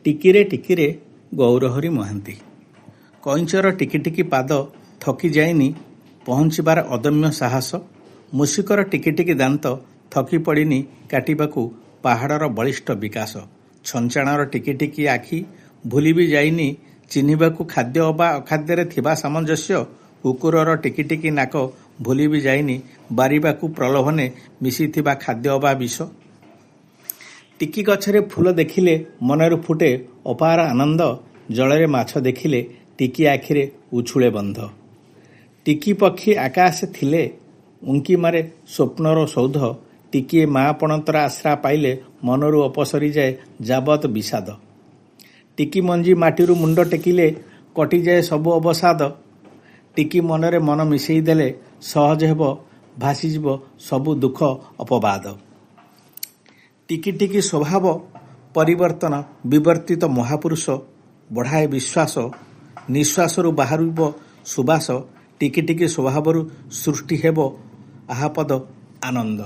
ଟିକିରେ ଟିକିରେ ଗୌରହରି ମହାନ୍ତି। କଇଁଚର ଟିକି ଟିକି ପାଦ ଥକି ଯାଇନି ପହଞ୍ଚିବାର ଅଦମ୍ୟ ସାହସ। ମୂଷିକର ଟିକି ଟିକି ଦାନ୍ତ ଥକି ପଡ଼ିନି କାଟିବାକୁ ପାହାଡ଼ର ବଳିଷ୍ଠ ବିକାଶ। ଛଞ୍ଚାଣର ଟିକି ଟିକି ଆଖି ଭୁଲି ବି ଯାଇନି ଚିହ୍ନିବାକୁ ଖାଦ୍ୟ ଅବା ଅଖାଦ୍ୟରେ ଥିବା ସାମଞ୍ଜସ୍ୟ। କୁକୁରର ଟିକି ଟିକି ନାକ ଭୁଲି ବି ଯାଇନି ବାରିବାକୁ ପ୍ରଲୋଭନେ ମିଶିଥିବା ଖାଦ୍ୟ ଅବା ବିଷ। ଟିକି ଗଛରେ ଫୁଲ ଦେଖିଲେ ମନରୁ ଫୁଟେ ଅପାର ଆନନ୍ଦ। ଜଳରେ ମାଛ ଦେଖିଲେ ଟିକି ଆଖିରେ ଉଛୁଳେ ବନ୍ଧ। ଟିକି ପକ୍ଷୀ ଆକାଶେ ଥିଲେ ଉଙ୍କି ମାରେ ସ୍ୱପ୍ନର ସୌଧ। ଟିକିଏ ମା ପଣତର ଆଶ୍ରା ପାଇଲେ ମନରୁ ଅପସରିଯାଏ ଯାବତ୍ ବିଷାଦ। ଟିକି ମଞ୍ଜି ମାଟିରୁ ମୁଣ୍ଡ ଟେକିଲେ କଟିଯାଏ ସବୁ ଅବସାଦ। ଟିକି ମନରେ ମନ ମିଶେଇ ଦେଲେ ସହଜ ହେବ ଭାସିଯିବ ସବୁ ଦୁଃଖ ଅପବାଦ। ଟିକି ଟିକି ସ୍ୱଭାବ ପରିବର୍ତ୍ତନ ବିବର୍ତ୍ତିତ ମହାପୁରୁଷ ବଢ଼ାଏ ବିଶ୍ୱାସ। ନିଶ୍ୱାସରୁ ବାହାରିବ ସୁବାସ। ଟିକି ଟିକି ସ୍ୱଭାବରୁ ସୃଷ୍ଟି ହେବ ଆହାପଦ ଆନନ୍ଦ।